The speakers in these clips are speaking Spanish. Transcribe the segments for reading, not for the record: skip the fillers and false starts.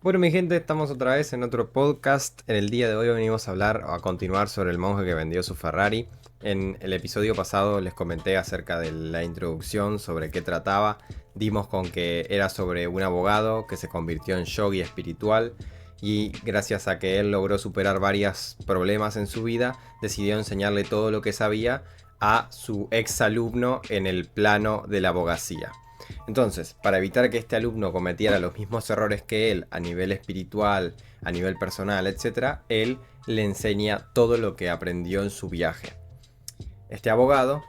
Bueno, mi gente, estamos otra vez en otro podcast. En el día de hoy venimos a hablar o a continuar sobre el monje que vendió su Ferrari. En el episodio pasado les comenté acerca de la introducción, sobre qué trataba. Dimos con que era sobre un abogado que se convirtió en yogi espiritual y gracias a que él logró superar varios problemas en su vida, decidió enseñarle todo lo que sabía a su ex alumno en el plano de la abogacía. Entonces, para evitar que este alumno cometiera los mismos errores que él a nivel espiritual, a nivel personal, etc., él le enseña todo lo que aprendió en su viaje. Este abogado,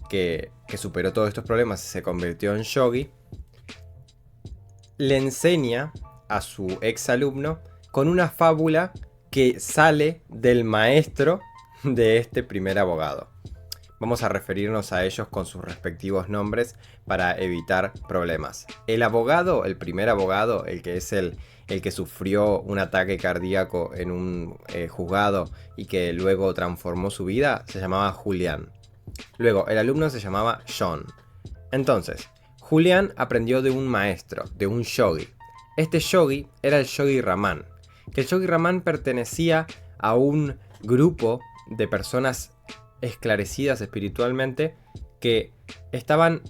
que superó todos estos problemas y se convirtió en yogi, le enseña a su ex alumno con una fábula que sale del maestro de este primer abogado. Vamos a referirnos a ellos con sus respectivos nombres para evitar problemas. El abogado, el primer abogado, el que es el que sufrió un ataque cardíaco en un juzgado y que luego transformó su vida, se llamaba Julián. Luego, el alumno se llamaba John. Entonces, Julián aprendió de un maestro, de un yogi. Este yogi era el yogi Ramán. Que el yogi Ramán pertenecía a un grupo de personas esclarecidas espiritualmente que estaban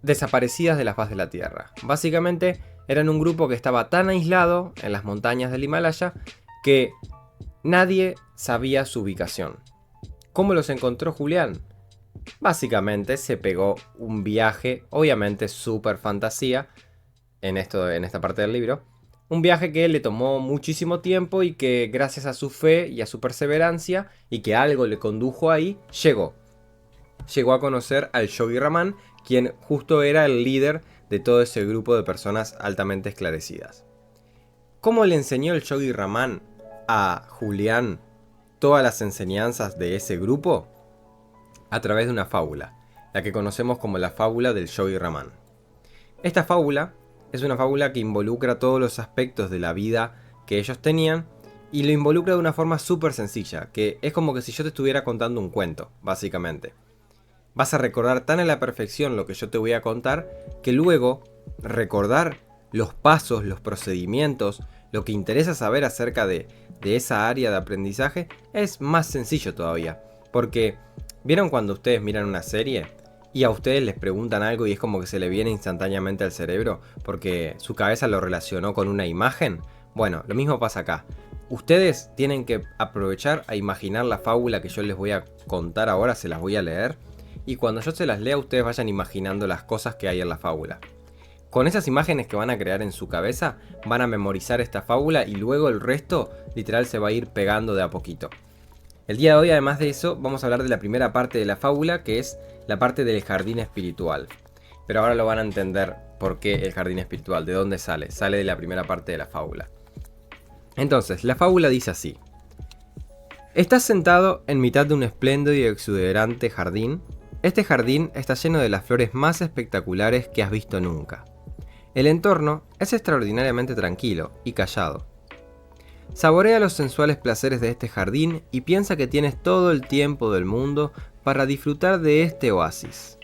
desaparecidas de la faz de la Tierra. Básicamente eran un grupo que estaba tan aislado en las montañas del Himalaya que nadie sabía su ubicación. ¿Cómo los encontró Julián? Básicamente se pegó un viaje, obviamente súper fantasía, en esta parte del libro. Un viaje que le tomó muchísimo tiempo y que gracias a su fe y a su perseverancia y que algo le condujo ahí, llegó a conocer al Yogi Ramán, quien justo era el líder de todo ese grupo de personas altamente esclarecidas. ¿Cómo le enseñó el Yogi Ramán a Julián todas las enseñanzas de ese grupo? A través de una fábula, la que conocemos como la fábula del Yogi Ramán. Esta fábula es una fábula que involucra todos los aspectos de la vida que ellos tenían y lo involucra de una forma súper sencilla, que es como que si yo te estuviera contando un cuento, básicamente. Vas a recordar tan a la perfección lo que yo te voy a contar que luego recordar los pasos, los procedimientos, lo que interesa saber acerca de esa área de aprendizaje es más sencillo todavía. Porque, ¿vieron cuando ustedes miran una serie y a ustedes les preguntan algo y es como que se le viene instantáneamente al cerebro porque su cabeza lo relacionó con una imagen? Bueno, lo mismo pasa acá. Ustedes tienen que aprovechar a imaginar la fábula que yo les voy a contar ahora, se las voy a leer. Y cuando yo se las lea, ustedes vayan imaginando las cosas que hay en la fábula. Con esas imágenes que van a crear en su cabeza, van a memorizar esta fábula y luego el resto, literal, se va a ir pegando de a poquito. El día de hoy, además de eso, vamos a hablar de la primera parte de la fábula, que es la parte del jardín espiritual. Pero ahora lo van a entender por qué el jardín espiritual, de dónde sale. Sale de la primera parte de la fábula. Entonces, la fábula dice así. Estás sentado en mitad de un espléndido y exuberante jardín. Este jardín está lleno de las flores más espectaculares que has visto nunca. El entorno es extraordinariamente tranquilo y callado. Saborea los sensuales placeres de este jardín y piensa que tienes todo el tiempo del mundo para disfrutar de este oasis.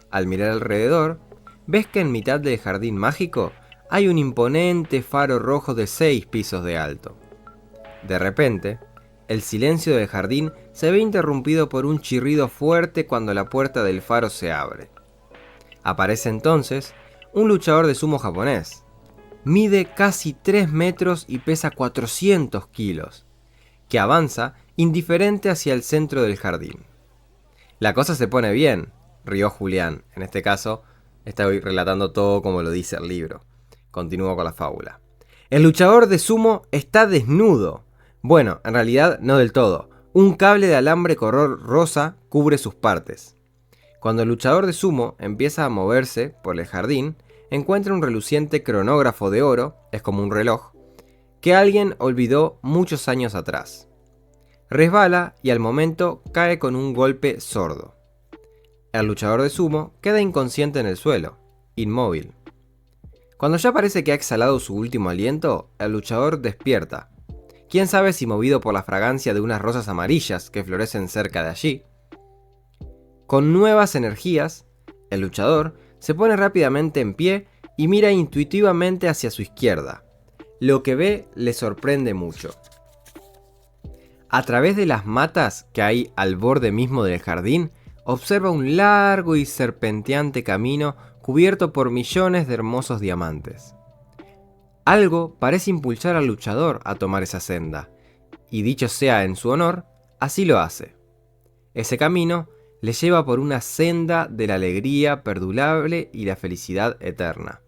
Al mirar alrededor, ves que en mitad del jardín mágico hay un imponente faro rojo de 6 pisos de alto. De repente, el silencio del jardín se ve interrumpido por un chirrido fuerte cuando la puerta del faro se abre. Aparece entonces un luchador de sumo japonés. Mide casi 3 metros y pesa 400 kilos, que avanza indiferente hacia el centro del jardín. La cosa se pone bien, rió Julián. En este caso, estoy relatando todo como lo dice el libro. Continúo con la fábula. El luchador de sumo está desnudo. Bueno, en realidad no del todo. Un cable de alambre color rosa cubre sus partes. Cuando el luchador de sumo empieza a moverse por el jardín, encuentra un reluciente cronógrafo de oro, es como un reloj, que alguien olvidó muchos años atrás. Resbala y al momento cae con un golpe sordo. El luchador de sumo queda inconsciente en el suelo, inmóvil. Cuando ya parece que ha exhalado su último aliento, el luchador despierta. Quién sabe si movido por la fragancia de unas rosas amarillas que florecen cerca de allí. Con nuevas energías, el luchador se pone rápidamente en pie y mira intuitivamente hacia su izquierda. Lo que ve le sorprende mucho. A través de las matas que hay al borde mismo del jardín, observa un largo y serpenteante camino cubierto por millones de hermosos diamantes. Algo parece impulsar al luchador a tomar esa senda, y dicho sea en su honor, así lo hace. Ese camino le lleva por una senda de la alegría perdurable y la felicidad eterna.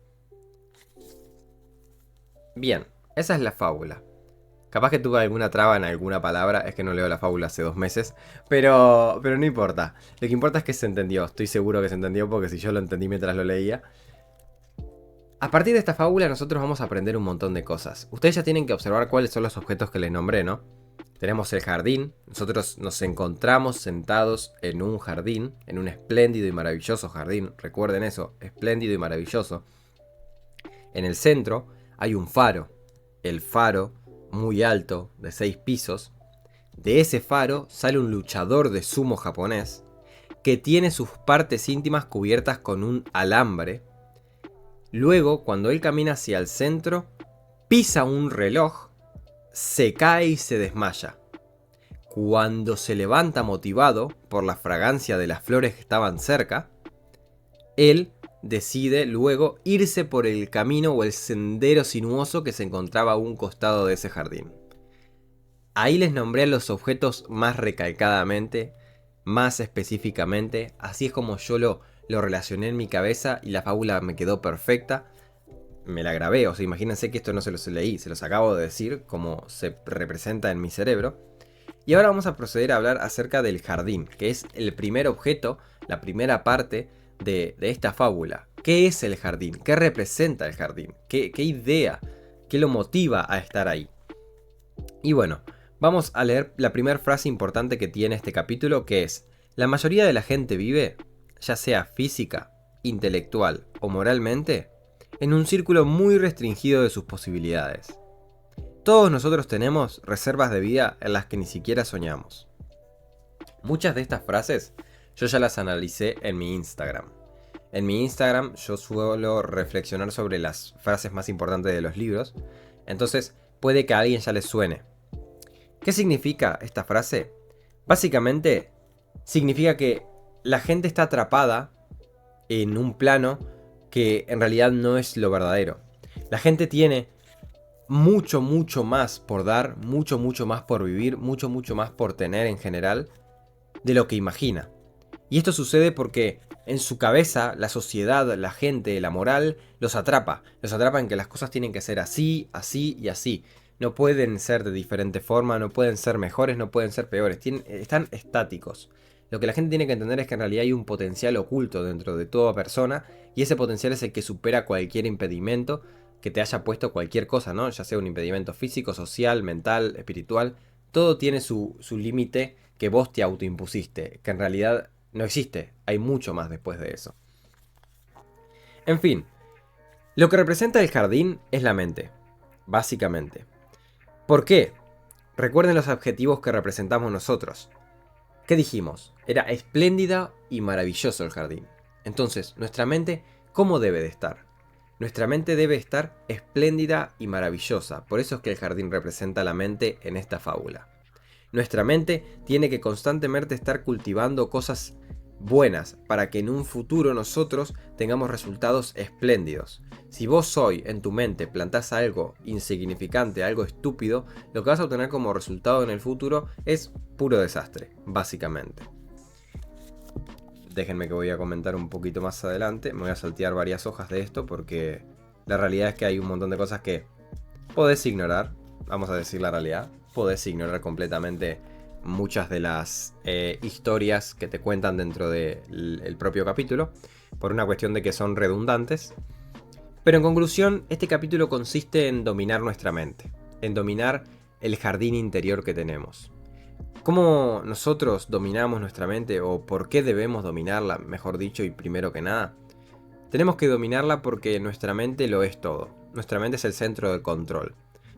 Bien, esa es la fábula. Capaz que tuve alguna traba en alguna palabra, es que no leo la fábula hace 2 meses, pero no importa. Lo que importa es que se entendió, estoy seguro que se entendió porque si yo lo entendí mientras lo leía. A partir de esta fábula nosotros vamos a aprender un montón de cosas. Ustedes ya tienen que observar cuáles son los objetos que les nombré, ¿no? Tenemos el jardín, nosotros nos encontramos sentados en un jardín, en un espléndido y maravilloso jardín, recuerden eso, espléndido y maravilloso. En el centro hay un faro, el faro muy alto, de 6 pisos. De ese faro sale un luchador de sumo japonés que tiene sus partes íntimas cubiertas con un alambre. Luego, cuando él camina hacia el centro, pisa un reloj, se cae y se desmaya. Cuando se levanta motivado por la fragancia de las flores que estaban cerca, él decide luego irse por el camino o el sendero sinuoso que se encontraba a un costado de ese jardín. Ahí les nombré los objetos más recalcadamente, más específicamente, así es como yo lo relacioné en mi cabeza y la fábula me quedó perfecta. Me la grabé, o sea, imagínense que esto no se los leí, se los acabo de decir como se representa en mi cerebro. Y ahora vamos a proceder a hablar acerca del jardín, que es el primer objeto, la primera parte de esta fábula. ¿Qué es el jardín? ¿Qué representa el jardín? ¿Qué idea? ¿Qué lo motiva a estar ahí? Y bueno, vamos a leer la primera frase importante que tiene este capítulo, que es: la mayoría de la gente vive, ya sea física, intelectual o moralmente, en un círculo muy restringido de sus posibilidades. Todos nosotros tenemos reservas de vida en las que ni siquiera soñamos. Muchas de estas frases yo ya las analicé en mi Instagram. En mi Instagram yo suelo reflexionar sobre las frases más importantes de los libros, entonces puede que a alguien ya les suene. ¿Qué significa esta frase? Básicamente significa que la gente está atrapada en un plano que en realidad no es lo verdadero. La gente tiene mucho más por dar, mucho más por vivir, mucho más por tener en general de lo que imagina. Y esto sucede porque en su cabeza la sociedad, la gente, la moral los atrapa en que las cosas tienen que ser así, así y así. No pueden ser de diferente forma, no pueden ser mejores, no pueden ser peores, están estáticos. Lo que la gente tiene que entender es que en realidad hay un potencial oculto dentro de toda persona, y ese potencial es el que supera cualquier impedimento que te haya puesto cualquier cosa, ¿no? Ya sea un impedimento físico, social, mental, espiritual. Todo tiene su límite que vos te autoimpusiste, que en realidad no existe. Hay mucho más después de eso. En fin, lo que representa el jardín es la mente, básicamente. ¿Por qué? Recuerden los adjetivos que representamos nosotros. ¿Qué dijimos? Era espléndida y maravilloso el jardín. Entonces, nuestra mente, ¿cómo debe de estar? Nuestra mente debe estar espléndida y maravillosa. Por eso es que el jardín representa la mente en esta fábula. Nuestra mente tiene que constantemente estar cultivando cosas buenas para que en un futuro nosotros tengamos resultados espléndidos. Si vos hoy en tu mente plantás algo insignificante, algo estúpido, lo que vas a obtener como resultado en el futuro es puro desastre, básicamente. Déjenme que voy a comentar un poquito más adelante. Me voy a saltear varias hojas de esto porque la realidad es que hay un montón de cosas que podés ignorar. Vamos a decir la realidad. Podés ignorar completamente muchas de las historias que te cuentan dentro del propio capítulo, por una cuestión de que son redundantes. Pero en conclusión, este capítulo consiste en dominar nuestra mente, en dominar el jardín interior que tenemos. ¿Cómo nosotros dominamos nuestra mente, o por qué debemos dominarla, mejor dicho, y primero que nada? Tenemos que dominarla porque nuestra mente lo es todo. Nuestra mente es el centro del control.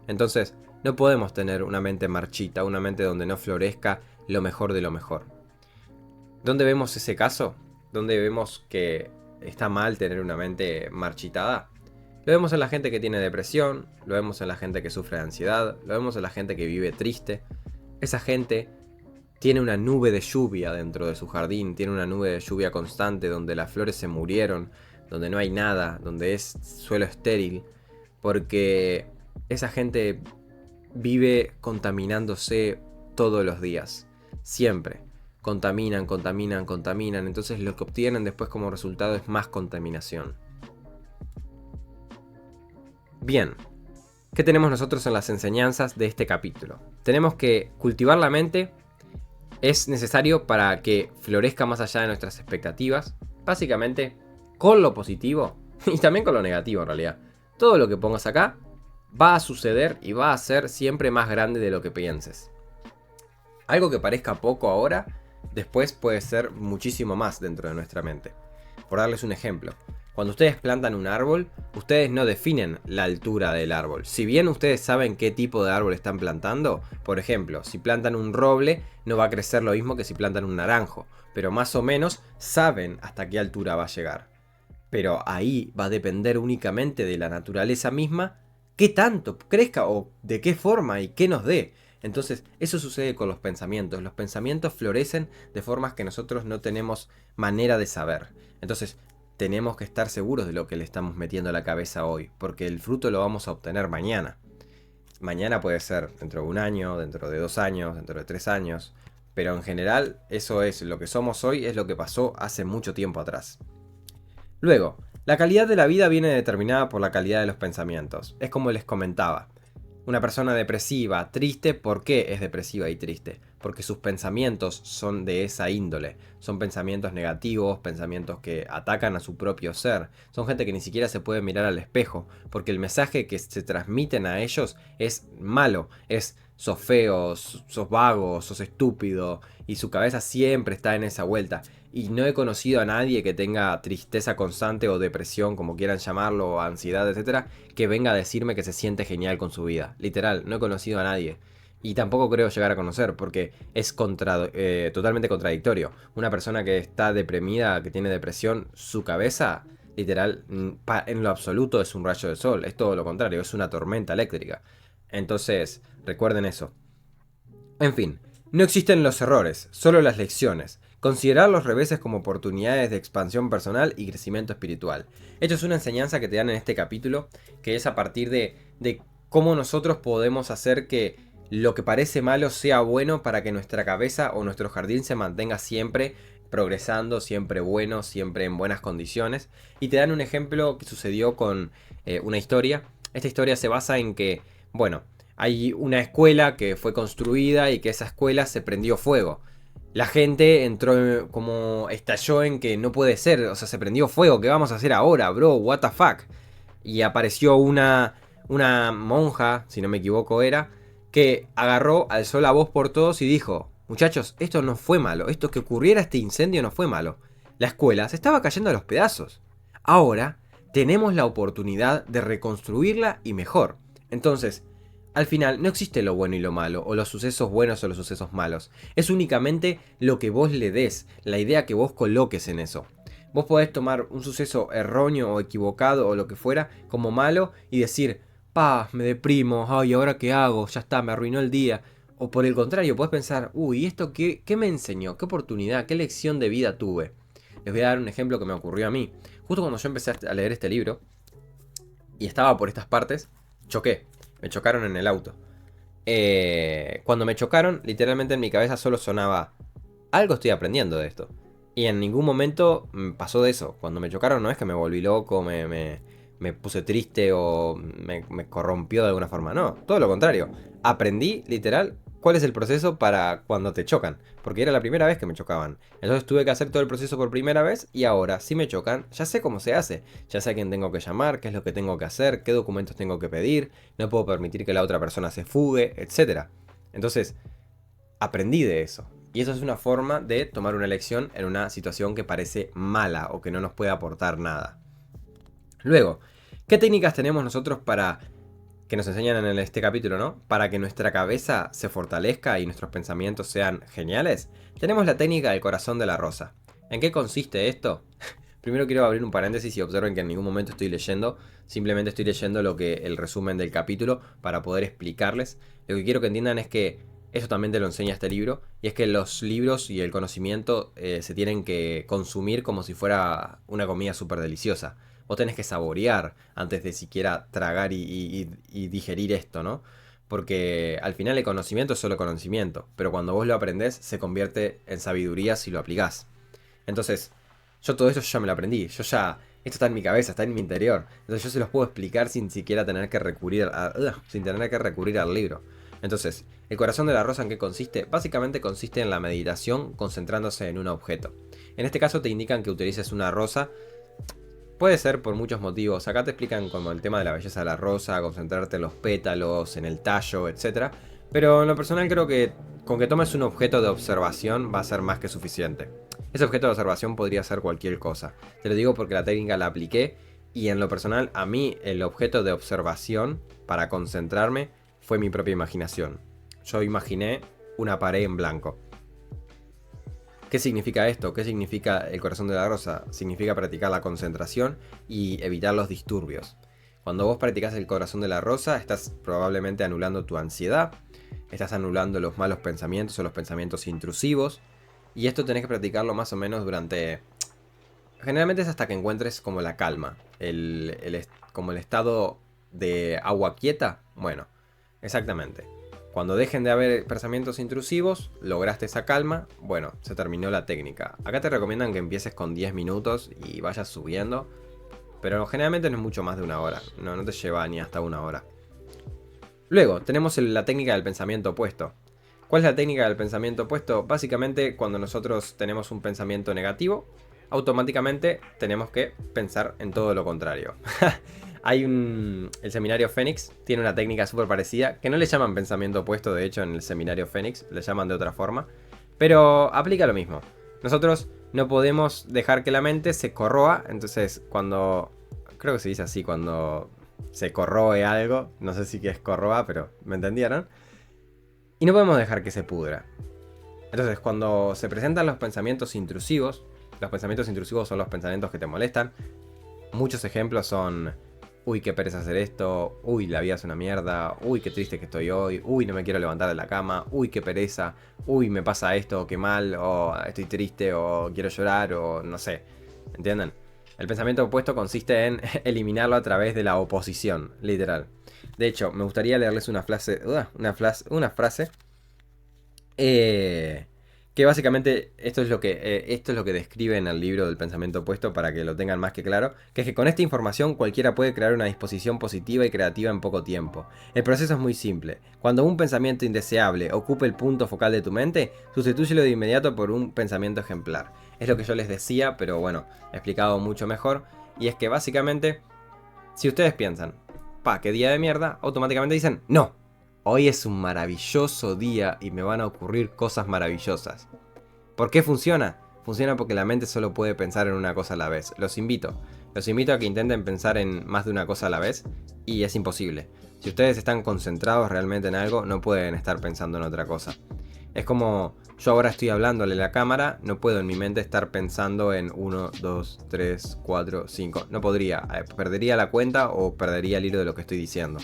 Entonces, no podemos tener una mente marchita, una mente donde no florezca lo mejor de lo mejor. ¿Dónde vemos ese caso? ¿Dónde vemos que está mal tener una mente marchitada? Lo vemos en la gente que tiene depresión, lo vemos en la gente que sufre de ansiedad, lo vemos en la gente que vive triste. Esa gente tiene una nube de lluvia dentro de su jardín, tiene una nube de lluvia constante donde las flores se murieron, donde no hay nada, donde es suelo estéril, porque esa gente vive contaminándose todos los días, siempre. Contaminan, contaminan, contaminan, entonces lo que obtienen después como resultado es más contaminación. Bien, ¿qué tenemos nosotros en las enseñanzas de este capítulo? Tenemos que cultivar la mente es necesario para que florezca más allá de nuestras expectativas, básicamente con lo positivo y también con lo negativo en realidad. Todo lo que pongas acá va a suceder y va a ser siempre más grande de lo que pienses. Algo que parezca poco ahora, después puede ser muchísimo más dentro de nuestra mente. Por darles un ejemplo, cuando ustedes plantan un árbol, ustedes no definen la altura del árbol. Si bien ustedes saben qué tipo de árbol están plantando, por ejemplo, si plantan un roble, no va a crecer lo mismo que si plantan un naranjo, pero más o menos saben hasta qué altura va a llegar. Pero ahí va a depender únicamente de la naturaleza misma, qué tanto crezca o de qué forma y qué nos dé. Entonces, eso sucede con los pensamientos. Los pensamientos florecen de formas que nosotros no tenemos manera de saber. Entonces, tenemos que estar seguros de lo que le estamos metiendo a la cabeza hoy, porque el fruto lo vamos a obtener mañana. Mañana puede ser dentro de un año, dentro de 2 años, dentro de 3 años, pero en general eso es lo que somos hoy, es lo que pasó hace mucho tiempo atrás. Luego, la calidad de la vida viene determinada por la calidad de los pensamientos. Es como les comentaba. Una persona depresiva, triste, ¿por qué es depresiva y triste? Porque sus pensamientos son de esa índole. Son pensamientos negativos, pensamientos que atacan a su propio ser. Son gente que ni siquiera se puede mirar al espejo, porque el mensaje que se transmiten a ellos es malo. Es sos feo, sos vago, sos estúpido, y su cabeza siempre está en esa vuelta. Y no he conocido a nadie que tenga tristeza constante o depresión, como quieran llamarlo, o ansiedad, etcétera, que venga a decirme que se siente genial con su vida. Literal, no he conocido a nadie. Y tampoco creo llegar a conocer, porque es totalmente contradictorio. Una persona que está deprimida, que tiene depresión, su cabeza, literal, en lo absoluto es un rayo de sol. Es todo lo contrario, es una tormenta eléctrica. Entonces, recuerden eso. En fin, no existen los errores, solo las lecciones. Considerar los reveses como oportunidades de expansión personal y crecimiento espiritual. Esto es una enseñanza que te dan en este capítulo, que es a partir de cómo nosotros podemos hacer que lo que parece malo sea bueno para que nuestra cabeza o nuestro jardín se mantenga siempre progresando, siempre bueno, siempre en buenas condiciones. Y te dan un ejemplo que sucedió con una historia. Esta historia se basa en que, bueno, hay una escuela que fue construida y que esa escuela se prendió fuego. La gente entró como estalló en que no puede ser, o sea, se prendió fuego, ¿qué vamos a hacer ahora, bro? What the fuck? Y apareció una monja, si no me equivoco era, que agarró, alzó la voz por todos y dijo: muchachos, esto no fue malo, esto que ocurriera este incendio no fue malo. La escuela se estaba cayendo a los pedazos. Ahora tenemos la oportunidad de reconstruirla y mejor. Entonces, al final no existe lo bueno y lo malo, o los sucesos buenos o los sucesos malos. Es únicamente lo que vos le des, la idea que vos coloques en eso. Vos podés tomar un suceso erróneo o equivocado o lo que fuera como malo y decir: me deprimo, ay, ¿ahora qué hago? Ya está, me arruinó el día. O por el contrario, podés pensar: uy, ¿esto qué me enseñó? ¿Qué oportunidad? ¿Qué lección de vida tuve? Les voy a dar un ejemplo que me ocurrió a mí. Justo cuando yo empecé a leer este libro y estaba por estas partes, choqué. Me chocaron en el auto. Cuando me chocaron, literalmente en mi cabeza solo sonaba: algo estoy aprendiendo de esto. Y en ningún momento pasó de eso. Cuando me chocaron no es que me volví loco, me puse triste o me corrompió de alguna forma. No, todo lo contrario. Aprendí, literal, cuál es el proceso para cuando te chocan. Porque era la primera vez que me chocaban. Entonces tuve que hacer todo el proceso por primera vez. Y ahora, si me chocan, ya sé cómo se hace. Ya sé a quién tengo que llamar, qué es lo que tengo que hacer, qué documentos tengo que pedir. No puedo permitir que la otra persona se fugue, etc. Entonces, aprendí de eso. Y eso es una forma de tomar una lección en una situación que parece mala o que no nos puede aportar nada. Luego, ¿qué técnicas tenemos nosotros para que nos enseñan en este capítulo, ¿no? Para que nuestra cabeza se fortalezca y nuestros pensamientos sean geniales? Tenemos la técnica del corazón de la rosa. ¿En qué consiste esto? Primero quiero abrir un paréntesis y observen que en ningún momento estoy leyendo, simplemente estoy leyendo el resumen del capítulo para poder explicarles. Lo que quiero que entiendan es que eso también te lo enseña este libro, y es que los libros y el conocimiento se tienen que consumir como si fuera una comida súper deliciosa. Vos tenés que saborear antes de siquiera tragar y digerir esto, ¿no? Porque al final el conocimiento es solo conocimiento, pero cuando vos lo aprendés se convierte en sabiduría si lo aplicás. Entonces, yo todo esto ya me lo aprendí, esto está en mi cabeza, está en mi interior. Entonces yo se los puedo explicar sin siquiera tener que sin tener que recurrir al libro. Entonces, el corazón de la rosa, ¿en qué consiste? Básicamente consiste en la meditación concentrándose en un objeto. En este caso te indican que utilices una rosa. Puede ser por muchos motivos. Acá te explican como el tema de la belleza de la rosa, concentrarte en los pétalos, en el tallo, etc. Pero en lo personal creo que con que tomes un objeto de observación va a ser más que suficiente. Ese objeto de observación podría ser cualquier cosa. Te lo digo porque la técnica la apliqué y en lo personal a mí el objeto de observación para concentrarme fue mi propia imaginación. Yo imaginé una pared en blanco. ¿Qué significa esto? ¿Qué significa el corazón de la rosa? Significa practicar la concentración y evitar los disturbios. Cuando vos practicás el corazón de la rosa, estás probablemente anulando tu ansiedad, estás anulando los malos pensamientos o los pensamientos intrusivos. Y esto tenés que practicarlo más o menos durante... Generalmente es hasta que encuentres como la calma, como el estado de agua quieta. Bueno, exactamente. Cuando dejen de haber pensamientos intrusivos, lograste esa calma, bueno, se terminó la técnica. Acá te recomiendan que empieces con 10 minutos y vayas subiendo, pero generalmente no es mucho más de una hora, no te lleva ni hasta una hora. Luego, tenemos la técnica del pensamiento opuesto. ¿Cuál es la técnica del pensamiento opuesto? Básicamente, cuando nosotros tenemos un pensamiento negativo, automáticamente tenemos que pensar en todo lo contrario. El seminario Fénix tiene una técnica súper parecida, que no le llaman pensamiento opuesto, de hecho en el seminario Fénix le llaman de otra forma, pero aplica lo mismo. Nosotros no podemos dejar que la mente se corroa, entonces creo que se dice así, cuando se corroe algo, no sé si que es corroa, pero me entendieron, y no podemos dejar que se pudra. Entonces cuando se presentan los pensamientos intrusivos son los pensamientos que te molestan. Muchos ejemplos son: uy, qué pereza hacer esto, uy, la vida es una mierda, uy, qué triste que estoy hoy, uy, no me quiero levantar de la cama, uy, qué pereza, uy, me pasa esto, qué mal, o estoy triste, o quiero llorar, o no sé. ¿Entienden? El pensamiento opuesto consiste en eliminarlo a través de la oposición, literal. De hecho, me gustaría leerles una frase, que básicamente esto es lo que describe en el libro del pensamiento opuesto, para que lo tengan más que claro, que es que con esta información cualquiera puede crear una disposición positiva y creativa en poco tiempo. El proceso es muy simple. Cuando un pensamiento indeseable ocupe el punto focal de tu mente, sustitúyelo de inmediato por un pensamiento ejemplar. Es lo que yo les decía, pero bueno, explicado mucho mejor. Y es que básicamente, si ustedes piensan, qué día de mierda, automáticamente dicen, no, hoy es un maravilloso día y me van a ocurrir cosas maravillosas. ¿Por qué funciona? Funciona porque la mente solo puede pensar en una cosa a la vez. Los invito a que intenten pensar en más de una cosa a la vez, y es imposible. Si ustedes están concentrados realmente en algo, no pueden estar pensando en otra cosa. Es como yo ahora estoy hablándole a la cámara, no puedo en mi mente estar pensando en 1, 2, 3, 4, 5. No podría, perdería la cuenta o perdería el hilo de lo que estoy diciendo.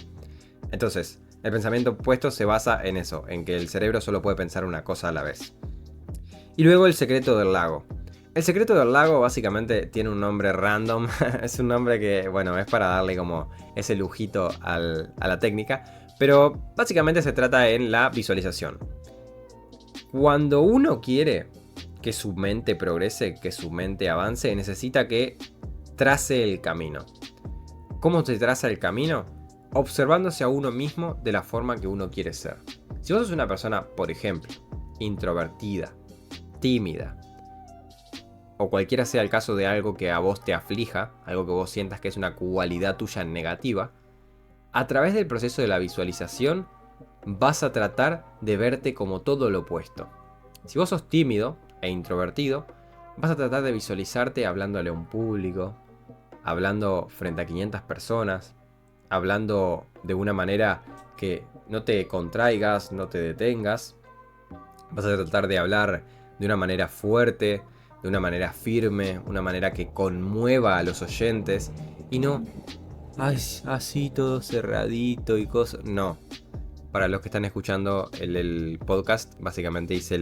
Entonces, el pensamiento opuesto se basa en eso, en que el cerebro solo puede pensar una cosa a la vez. Y luego el secreto del lago. El secreto del lago básicamente tiene un nombre random. Es un nombre que, bueno, es para darle como ese lujito a la técnica. Pero básicamente se trata en la visualización. Cuando uno quiere que su mente progrese, que su mente avance, necesita que trace el camino. ¿Cómo se traza el camino? Observándose a uno mismo de la forma que uno quiere ser. Si vos sos una persona, por ejemplo, introvertida, tímida, o cualquiera sea el caso de algo que a vos te aflija, algo que vos sientas que es una cualidad tuya negativa, a través del proceso de la visualización vas a tratar de verte como todo lo opuesto. Si vos sos tímido e introvertido, vas a tratar de visualizarte hablándole a un público, hablando frente a 500 personas, hablando de una manera que no te contraigas, no te detengas. Vas a tratar de hablar de una manera fuerte, de una manera firme, una manera que conmueva a los oyentes y no, ay, así todo cerradito y cosas. No. Para los que están escuchando el podcast, básicamente hice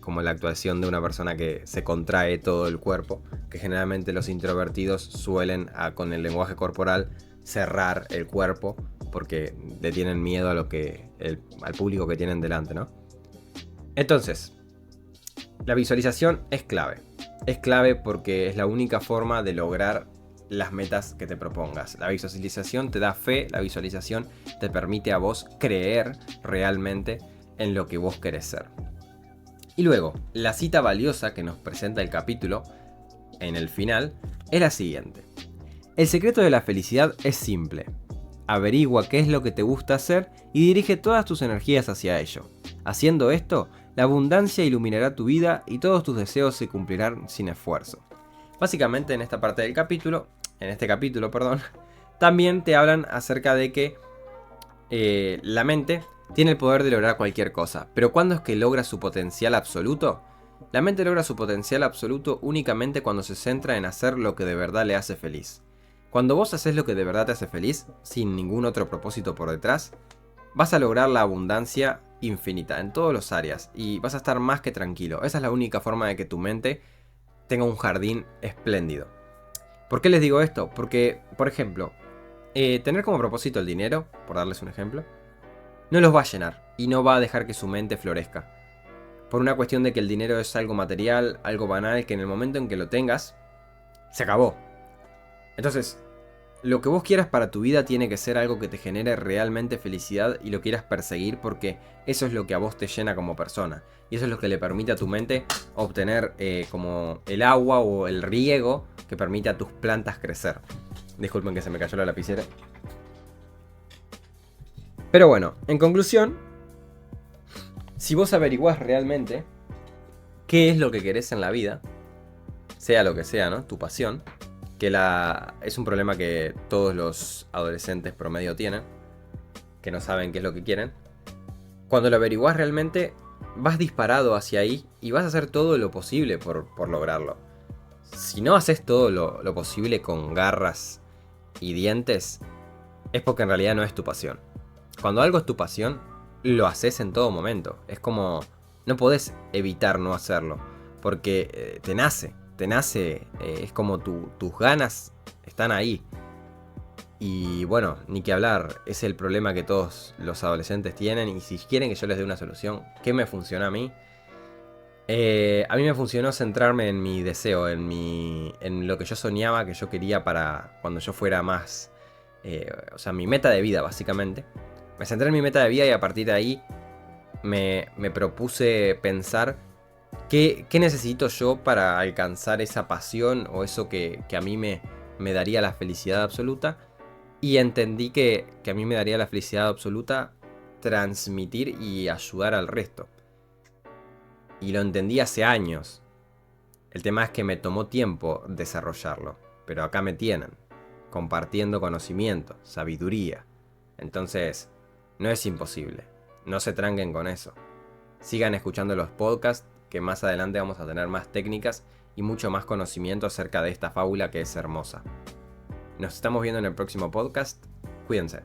como la actuación de una persona que se contrae todo el cuerpo, que generalmente los introvertidos suelen con el lenguaje corporal cerrar el cuerpo porque le tienen miedo a al público que tienen delante, ¿no? Entonces, la visualización es clave. Es clave porque es la única forma de lograr las metas que te propongas. La visualización te da fe, la visualización te permite a vos creer realmente en lo que vos querés ser. Y luego, la cita valiosa que nos presenta el capítulo en el final es la siguiente. El secreto de la felicidad es simple. Averigua qué es lo que te gusta hacer y dirige todas tus energías hacia ello. Haciendo esto, la abundancia iluminará tu vida y todos tus deseos se cumplirán sin esfuerzo. Básicamente en esta parte del capítulo, también te hablan acerca de que la mente tiene el poder de lograr cualquier cosa. Pero ¿cuándo es que logra su potencial absoluto? La mente logra su potencial absoluto únicamente cuando se centra en hacer lo que de verdad le hace feliz. Cuando vos haces lo que de verdad te hace feliz, sin ningún otro propósito por detrás, vas a lograr la abundancia infinita en todas las áreas y vas a estar más que tranquilo. Esa es la única forma de que tu mente tenga un jardín espléndido. ¿Por qué les digo esto? Porque, por ejemplo, tener como propósito el dinero, por darles un ejemplo, no los va a llenar y no va a dejar que su mente florezca. Por una cuestión de que el dinero es algo material, algo banal, que en el momento en que lo tengas, se acabó. Entonces, lo que vos quieras para tu vida tiene que ser algo que te genere realmente felicidad y lo quieras perseguir porque eso es lo que a vos te llena como persona. Y eso es lo que le permite a tu mente obtener como el agua o el riego que permite a tus plantas crecer. Disculpen que se me cayó la lapicera. Pero bueno, en conclusión, si vos averiguás realmente qué es lo que querés en la vida, sea lo que sea, ¿no? Tu pasión, que es un problema que todos los adolescentes promedio tienen, que no saben qué es lo que quieren. Cuando lo averiguás realmente, vas disparado hacia ahí y vas a hacer todo lo posible por lograrlo. Si no haces todo lo posible con garras y dientes, es porque en realidad no es tu pasión. Cuando algo es tu pasión, lo haces en todo momento. Es como, no podés evitar no hacerlo, porque te nace, es como tus ganas están ahí. Y bueno, ni que hablar, es el problema que todos los adolescentes tienen. Y si quieren que yo les dé una solución, ¿qué me funciona a mí? A mí me funcionó centrarme en mi deseo, en lo que yo soñaba, que yo quería para cuando yo fuera más... o sea, mi meta de vida, básicamente. Me centré en mi meta de vida y a partir de ahí me propuse pensar qué necesito yo para alcanzar esa pasión o eso que a mí me daría la felicidad absoluta. Y entendí que a mí me daría la felicidad absoluta transmitir y ayudar al resto. Y lo entendí hace años. El tema es que me tomó tiempo desarrollarlo. Pero acá me tienen, compartiendo conocimiento, sabiduría. Entonces, no es imposible. No se tranquen con eso. Sigan escuchando los podcasts, que más adelante vamos a tener más técnicas y mucho más conocimiento acerca de esta fábula que es hermosa. Nos estamos viendo en el próximo podcast. Cuídense.